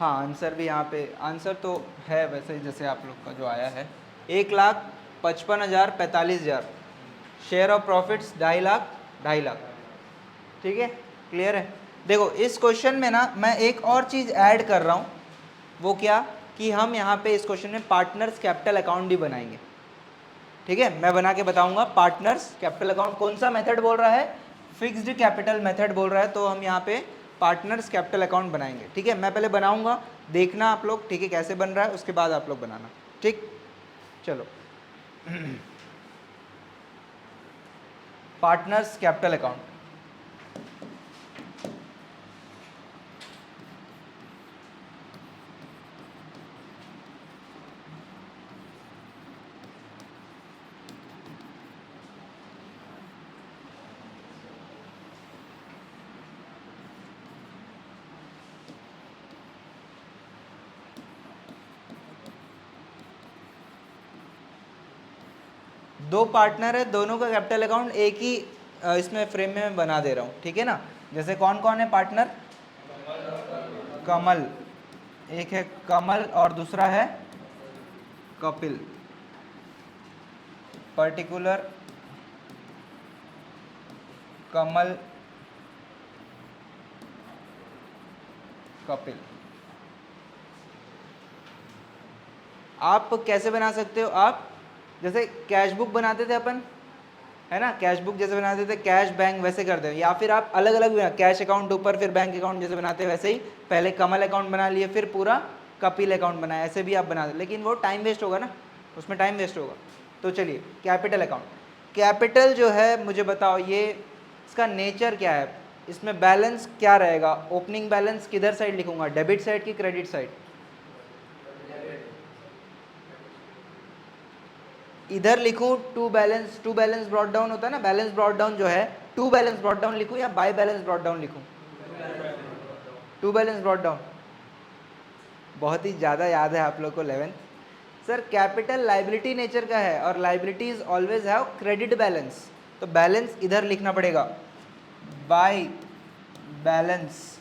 हाँ आंसर भी यहाँ पे, आंसर तो है वैसे जैसे आप लोग का जो आया है, 1,55,000 45,000, share of profits 2.5 lakh 2.5 lakh. ठीक है, क्लियर है। देखो इस क्वेश्चन में ना मैं एक और चीज़ ऐड कर रहा हूँ, वो क्या कि हम यहाँ पे इस क्वेश्चन में पार्टनर्स कैपिटल अकाउंट भी बनाएंगे। ठीक है, मैं बना के बताऊंगा पार्टनर्स कैपिटल अकाउंट। कौन सा मेथड बोल रहा है? फिक्स्ड कैपिटल मेथड बोल रहा है, तो हम यहाँ पे पार्टनर्स कैपिटल अकाउंट बनाएंगे। ठीक है, मैं पहले बनाऊंगा, देखना आप लोग, ठीक है, कैसे बन रहा है, उसके बाद आप लोग बनाना। ठीक, चलो पार्टनर्स कैपिटल अकाउंट। दो पार्टनर है, दोनों का कैपिटल अकाउंट एक ही इसमें फ्रेम में मैं बना दे रहा हूँ। ठीक है ना, जैसे कौन कौन है पार्टनर? कमल, एक है कमल और दूसरा है कपिल। पर्टिकुलर कमल कपिल। आप कैसे बना सकते हो? आप जैसे कैश बुक बनाते थे अपन, है ना, कैश बुक जैसे बनाते थे, कैश बैंक वैसे करते हो, या फिर आप अलग अलग भी, कैश अकाउंट ऊपर फिर बैंक अकाउंट जैसे बनाते हैं वैसे ही पहले कमल अकाउंट बना लिए फिर पूरा कपिल अकाउंट बनाया, ऐसे भी आप बना दे, लेकिन वो टाइम वेस्ट होगा ना, उसमें टाइम वेस्ट होगा। तो चलिए कैपिटल अकाउंट, कैपिटल जो है मुझे बताओ ये इसका नेचर क्या है, इसमें बैलेंस क्या रहेगा? ओपनिंग बैलेंस किधर साइड लिखूंगा, डेबिट साइड की क्रेडिट साइड? इधर लिखूं टू बैलेंस ब्रॉट डाउन होता है ना, बैलेंस ब्रॉट डाउन जो है, टू बैलेंस ब्रॉट डाउन लिखूं या बाय बैलेंस ब्रॉट डाउन लिखूं? To balance brought down. बहुत ही ज़्यादा याद है आप लोग को 11th। Sir capital liability nature का है और liabilities always have credit balance, तो बैलेंस इधर लिखना पड़ेगा, बाय बैलेंस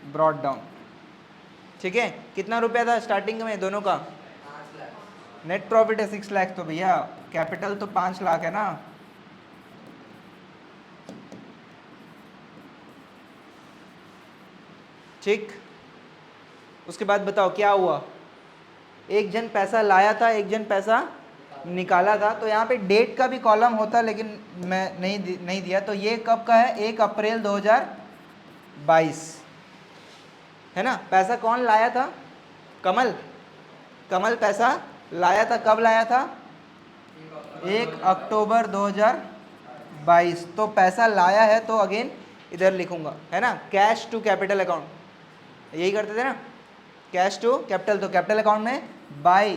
ब्रॉट डाउन। ठीक है, कितना रुपया था स्टार्टिंग में दोनों का? नेट प्रॉफिट है 6 लाख, तो भैया कैपिटल तो 5 लाख है ना। ठीक, उसके बाद बताओ क्या हुआ? एक जन पैसा लाया था, एक जन पैसा निकाला था, तो यहाँ पे डेट का भी कॉलम होता लेकिन मैं नहीं दिया, तो ये कब का है? 1 अप्रैल 2022, है ना। पैसा कौन लाया था? कमल। कमल पैसा लाया था, कब लाया था? 1 अक्टूबर 2022। तो पैसा लाया है तो अगेन इधर लिखूंगा, है ना, कैश टू कैपिटल अकाउंट, यही करते थे ना, कैश टू कैपिटल। तो कैपिटल अकाउंट में बाय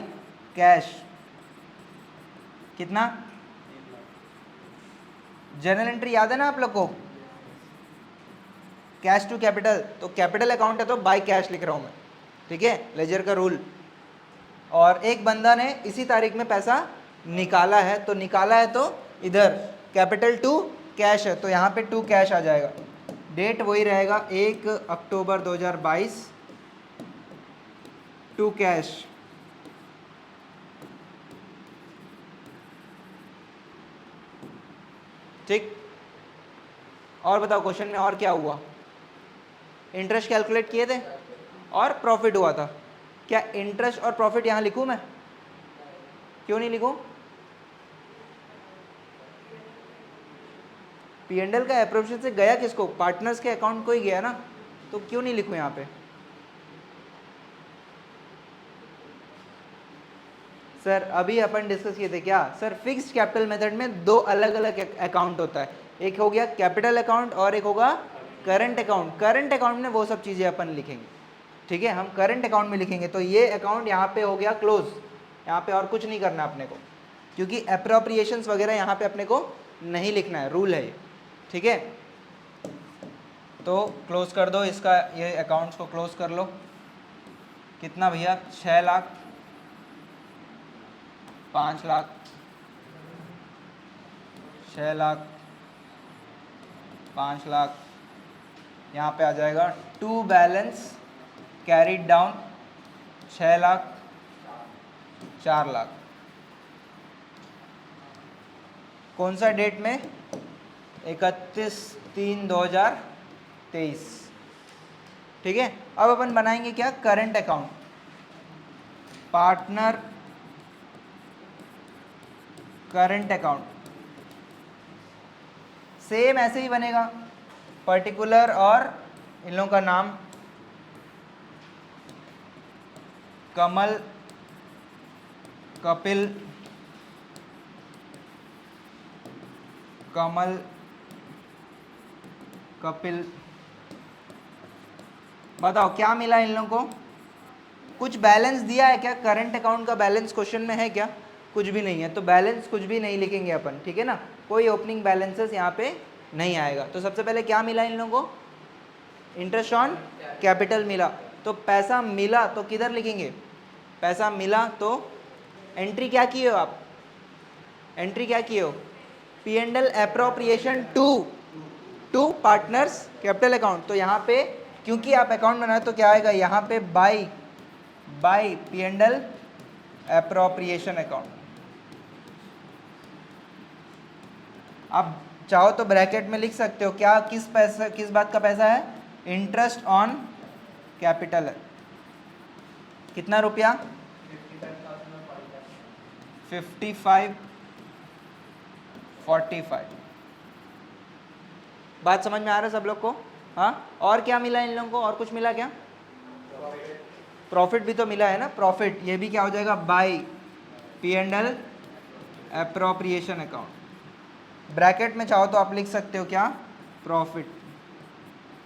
कैश कितना? जर्नल एंट्री याद है ना आप लोग को, कैश टू कैपिटल, तो कैपिटल अकाउंट है तो बाय कैश लिख रहा हूं मैं। ठीक है, लेजर का रूल। और एक बंदा ने इसी तारीख में पैसा निकाला है, तो निकाला है तो इधर कैपिटल टू कैश है, तो यहाँ पे टू कैश आ जाएगा, डेट वही रहेगा 1 अक्टूबर 2022 टू कैश। ठीक, और बताओ क्वेश्चन में और क्या हुआ? इंटरेस्ट कैलकुलेट किए थे और प्रॉफिट हुआ था। क्या इंटरेस्ट और प्रॉफिट यहाँ लिखूं मैं? क्यों नहीं लिखूं? P&L का अप्रोप्रिएशन से गया किसको? पार्टनर्स के अकाउंट को ही गया ना, तो क्यों नहीं लिखूं यहाँ पे? सर अभी अपन डिस्कस किए थे क्या सर, फिक्स्ड कैपिटल मेथड में दो अलग अलग अकाउंट होता है, एक हो गया कैपिटल अकाउंट और एक होगा करंट अकाउंट। करंट अकाउंट में वो सब चीज़ें अपन लिखेंगे। ठीक है, हम करंट अकाउंट में लिखेंगे, तो ये अकाउंट यहाँ पे हो गया क्लोज, यहाँ पे और कुछ नहीं करना अपने को, क्योंकि अप्रोप्रिएशंस वगैरह यहाँ पे अपने को नहीं लिखना है, रूल है ये। ठीक है, तो क्लोज कर दो इसका, ये अकाउंट्स को क्लोज कर लो। कितना भैया? 6 लाख, 5 लाख, 6 लाख, 5 लाख, यहाँ पे आ जाएगा to balance carried down 6 lakh 4 lakh. कौन सा डेट में? 31/3/2023। ठीक है, अब अपन बनाएंगे क्या? Current account. Partner current account same ऐसे ही बनेगा, पर्टिकुलर और इन लोगों का नाम कमल, कपिल, कमल, कपिल। बताओ क्या मिला इन लोगों को? कुछ बैलेंस दिया है क्या? करंट अकाउंट का बैलेंस क्वेश्चन में है क्या? कुछ भी नहीं है, तो बैलेंस कुछ भी नहीं लिखेंगे अपन, ठीक है ना। कोई ओपनिंग बैलेंसेस यहाँ पे नहीं आएगा। तो सबसे पहले क्या मिला इन लोगों को? इंटरेस्ट ऑन कैपिटल मिला। तो पैसा मिला तो किधर लिखेंगे? पैसा मिला तो एंट्री क्या किए हो आप? एंट्री क्या किए हो? P and L appropriation to partners capital account. तो यहाँ पे क्योंकि आप अकाउंट बनाए तो क्या आएगा यहाँ पे? By P and L appropriation account. आप चाहो तो ब्रैकेट में लिख सकते हो क्या, किस बात का पैसा है? इंटरेस्ट ऑन कैपिटल है। कितना रुपया? 5545। बात समझ में आ रहा है सब लोग को? हाँ। और क्या मिला इन लोगों को? और कुछ मिला क्या? प्रॉफिट भी तो मिला है ना, प्रॉफिट। ये भी क्या हो जाएगा? By P and L appropriation account. Bracket में चाहो तो आप लिख सकते हो क्या? Profit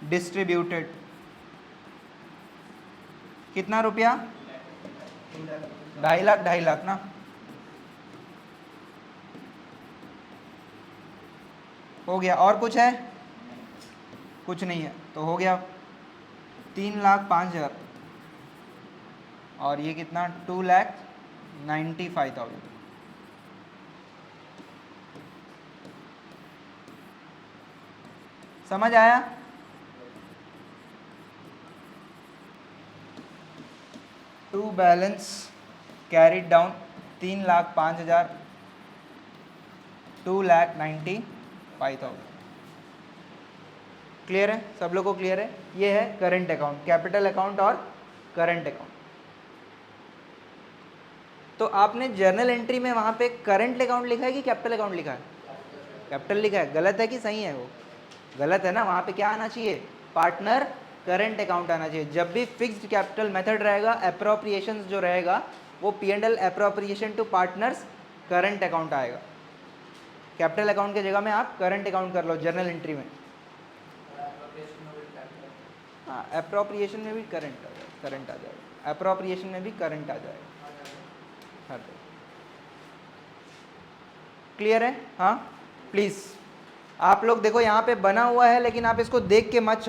distributed. कितना रुपया? 2.5 लाख ना। हो गया। और कुछ है? कुछ नहीं है, तो हो गया 3,05,000। और ये कितना? 2,95,000। समझ आया? To balance carried down 3,05,000, 2,95,000। Clear है? सब लोगों को क्लियर है? ये है करंट अकाउंट, कैपिटल अकाउंट और करंट अकाउंट। तो आपने जर्नल एंट्री में वहाँ पे करंट अकाउंट लिखा है कि कैपिटल अकाउंट लिखा है? कैपिटल लिखा है। गलत है कि सही है? वो गलत है ना। वहाँ पे क्या आना चाहिए? पार्टनर करंट अकाउंट आना चाहिए। जब भी फिक्स्ड कैपिटल मेथड रहेगा, एप्रोप्रिएशन जो रहेगा वो P and L appropriation to partners current account आएगा। कैपिटल अकाउंट की जगह में आप करंट अकाउंट कर लो जर्नल एंट्री में। हाँ, एप्रोप्रिएशन में भी करंट आ जाएगा, एप्रोप्रिएशन में भी करंट आ जाएगा। हाँ, क्लियर है? हाँ प्लीज़। आप लोग देखो यहाँ पे बना हुआ है, लेकिन आप इसको देख के मत